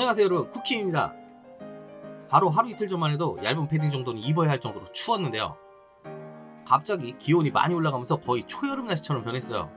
안녕하세요 여러분, 쿠키입니다. 바로 하루 이틀 전만 해도 얇은 패딩 정도는 입어야 할 정도로 추웠는데요, 갑자기 기온이 많이 올라가면서 거의 초여름 날씨처럼 변했어요.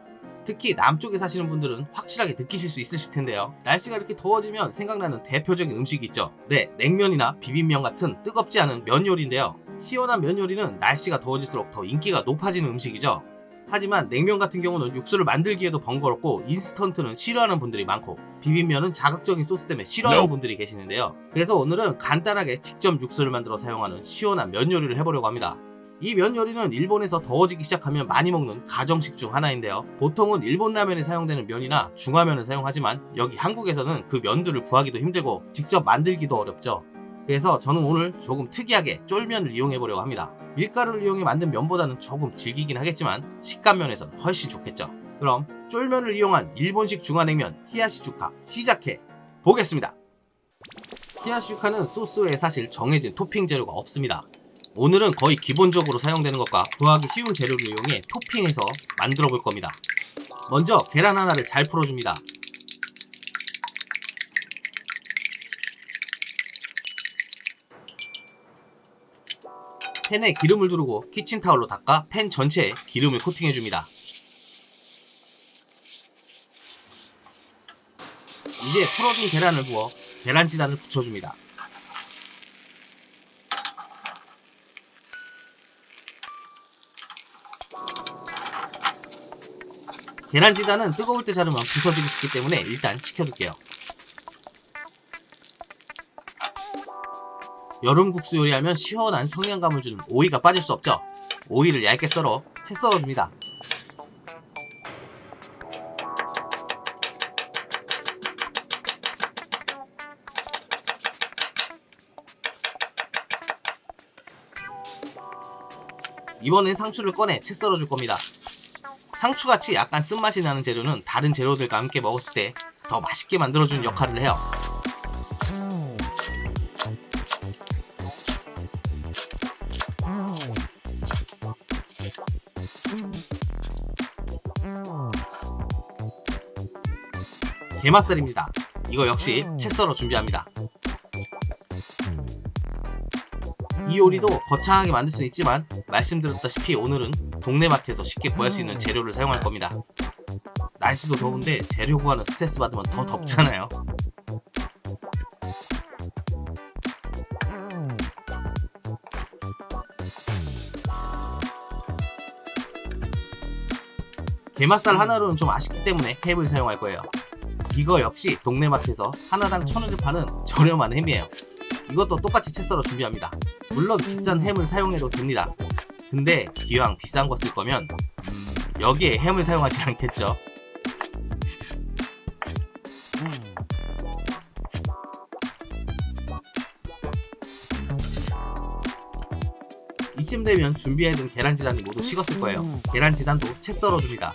특히 남쪽에 사시는 분들은 확실하게 느끼실 수 있으실 텐데요, 날씨가 이렇게 더워지면 생각나는 대표적인 음식이 있죠. 네, 냉면이나 비빔면 같은 뜨겁지 않은 면 요리인데요, 시원한 면 요리는 날씨가 더워질수록 더 인기가 높아지는 음식이죠. 하지만 냉면 같은 경우는 육수를 만들기에도 번거롭고 인스턴트는 싫어하는 분들이 많고, 비빔면은 자극적인 소스 때문에 싫어하는 분들이 계시는데요, 그래서 오늘은 간단하게 직접 육수를 만들어 사용하는 시원한 면 요리를 해보려고 합니다. 이 면 요리는 일본에서 더워지기 시작하면 많이 먹는 가정식 중 하나인데요, 보통은 일본 라면에 사용되는 면이나 중화면을 사용하지만 여기 한국에서는 그 면들을 구하기도 힘들고 직접 만들기도 어렵죠. 그래서 저는 오늘 조금 특이하게 쫄면을 이용해 보려고 합니다. 밀가루를 이용해 만든 면보다는 조금 질기긴 하겠지만 식감 면에서는 훨씬 좋겠죠. 그럼 쫄면을 이용한 일본식 중화냉면 히야시주카 시작해 보겠습니다. 히야시주카는 소스 외에 사실 정해진 토핑 재료가 없습니다. 오늘은 거의 기본적으로 사용되는 것과 구하기 쉬운 재료를 이용해 토핑해서 만들어 볼 겁니다. 먼저 계란 하나를 잘 풀어줍니다. 팬에 기름을 두르고 키친타올로 닦아 팬 전체에 기름을 코팅해줍니다. 이제 풀어준 계란을 부어 계란지단을 붙여줍니다. 계란지단은 뜨거울 때 자르면 부서지기 쉽기 때문에 일단 식혀둘게요. 여름 국수 요리하면 시원한 청량감을 주는 오이가 빠질 수 없죠. 오이를 얇게 썰어 채 썰어줍니다. 이번엔 상추를 꺼내 채 썰어줄 겁니다. 상추같이 약간 쓴맛이 나는 재료는 다른 재료들과 함께 먹었을 때 더 맛있게 만들어주는 역할을 해요. 게맛살입니다. 이거 역시 채 썰어 준비합니다. 이 요리도 거창하게 만들 수 있지만 말씀드렸다시피 오늘은 동네 마트에서 쉽게 구할 수 있는 재료를 사용할 겁니다. 날씨도 더운데 재료 구하는 스트레스 받으면 더 덥잖아요. 게맛살 하나로는 좀 아쉽기 때문에 햄을 사용할 거예요. 이거 역시 동네 마트에서 하나당 1,000원에 파는 저렴한 햄이에요. 이것도 똑같이 채 썰어 준비합니다. 물론 비싼 햄을 사용해도 됩니다. 근데 기왕 비싼 거 쓸 거면 여기에 햄을 사용하지 않겠죠. 이쯤 되면 준비해둔 계란지단이 모두 식었을 거예요. 계란지단도 채 썰어 줍니다.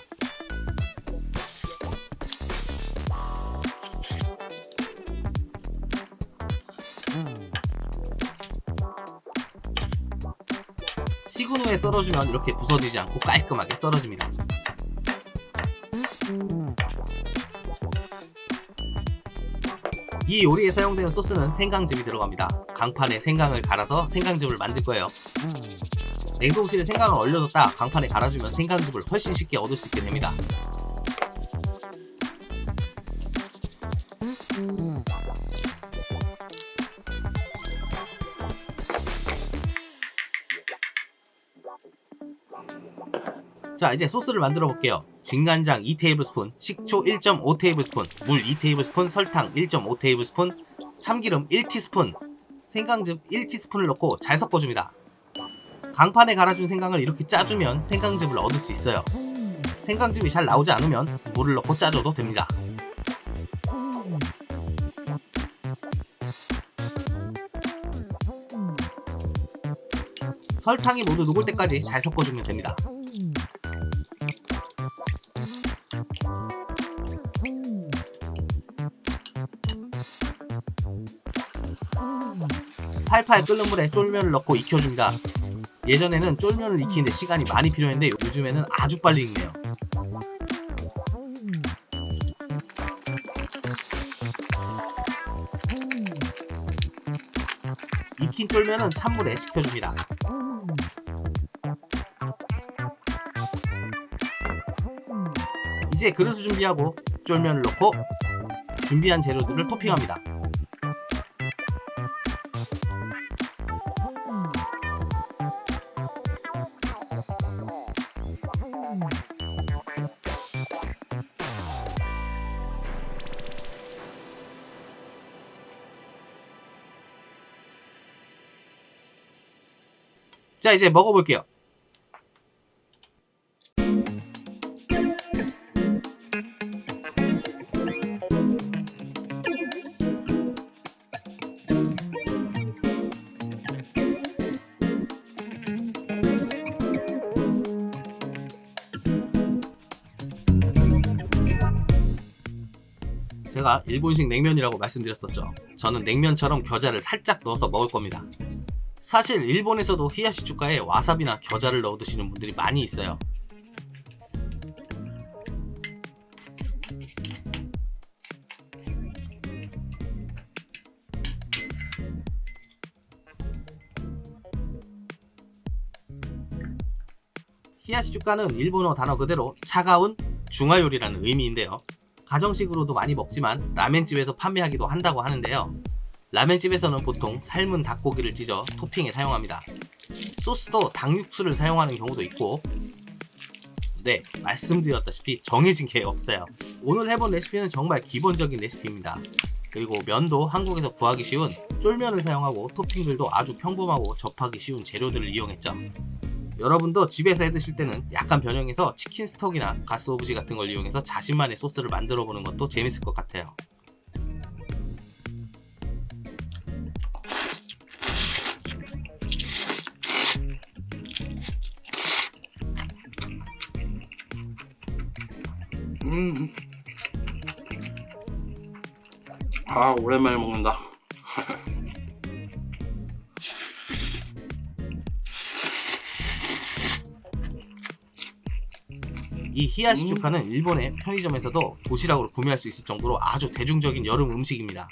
식은 후에 썰어주면 이렇게 부서지지 않고 깔끔하게 썰어집니다. 이 요리에 사용되는 소스는 생강즙이 들어갑니다. 강판에 생강을 갈아서 생강즙을 만들 거예요. 냉동실에 생강을 얼려뒀다 강판에 갈아주면 생강즙을 훨씬 쉽게 얻을 수 있게 됩니다. 자, 이제 소스를 만들어 볼게요. 진간장 2테이블스푼, 식초 1.5테이블스푼, 물 2테이블스푼, 설탕 1.5테이블스푼, 참기름 1티스푼, 생강즙 1티스푼을 넣고 잘 섞어줍니다. 강판에 갈아준 생강을 이렇게 짜주면 생강즙을 얻을 수 있어요. 생강즙이 잘 나오지 않으면 물을 넣고 짜줘도 됩니다. 설탕이 모두 녹을 때까지 잘 섞어주면 됩니다. 팔팔 끓는 물에 쫄면을 넣고 익혀줍니다. 예전에는 쫄면을 익히는데 시간이 많이 필요했는데 요즘에는 아주 빨리 익네요. 익힌 쫄면은 찬물에 식혀줍니다. 이제 그릇을 준비하고 쫄면을 넣고 준비한 재료들을 토핑합니다. 자, 이제 먹어볼게요. 제가 일본식 냉면이라고 말씀드렸었죠. 저는 냉면처럼 겨자를 살짝 넣어서 먹을 겁니다. 사실 일본에서도 히야시 주가에 와사비나 겨자를 넣어 드시는 분들이 많이 있어요. 히야시 주가는 일본어 단어 그대로 차가운 중화요리라는 의미인데요. 가정식으로도 많이 먹지만 라멘집에서 판매하기도 한다고 하는데요. 라멘집에서는 보통 삶은 닭고기를 찢어 토핑에 사용합니다. 소스도 닭육수를 사용하는 경우도 있고, 네, 말씀드렸다시피 정해진 게 없어요. 오늘 해본 레시피는 정말 기본적인 레시피입니다. 그리고 면도 한국에서 구하기 쉬운 쫄면을 사용하고 토핑들도 아주 평범하고 접하기 쉬운 재료들을 이용했죠. 여러분도 집에서 해 드실 때는 약간 변형해서 치킨 스톡이나 가스오브시 같은 걸 이용해서 자신만의 소스를 만들어 보는 것도 재밌을 것 같아요. 아, 오랜만에 먹는다. 이 히야시 주카는 일본의 편의점에서도 도시락으로 구매할 수 있을 정도로 아주 대중적인 여름 음식입니다.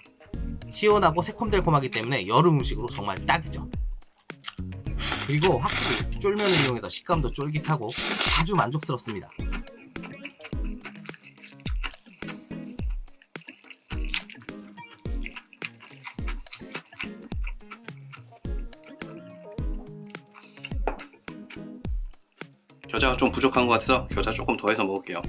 시원하고 새콤달콤하기 때문에 여름 음식으로 정말 딱이죠. 그리고 확실히 쫄면을 이용해서 식감도 쫄깃하고 아주 만족스럽습니다. 겨자가 좀 부족한 것 같아서 겨자 조금 더해서 먹을게요.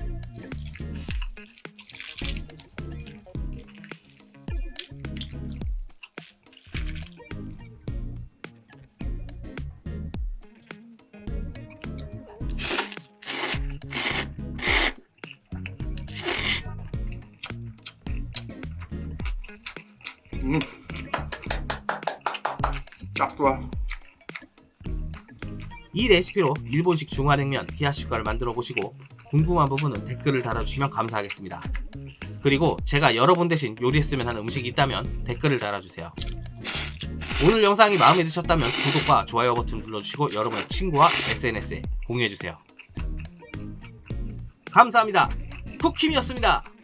딱 좋아. 이 레시피로 일본식 중화냉면 히야시주카를 만들어 보시고 궁금한 부분은 댓글을 달아주시면 감사하겠습니다. 그리고 제가 여러분 대신 요리했으면 하는 음식이 있다면 댓글을 달아주세요. 오늘 영상이 마음에 드셨다면 구독과 좋아요 버튼 눌러주시고 여러분의 친구와 SNS에 공유해주세요. 감사합니다. 쿡킴이었습니다.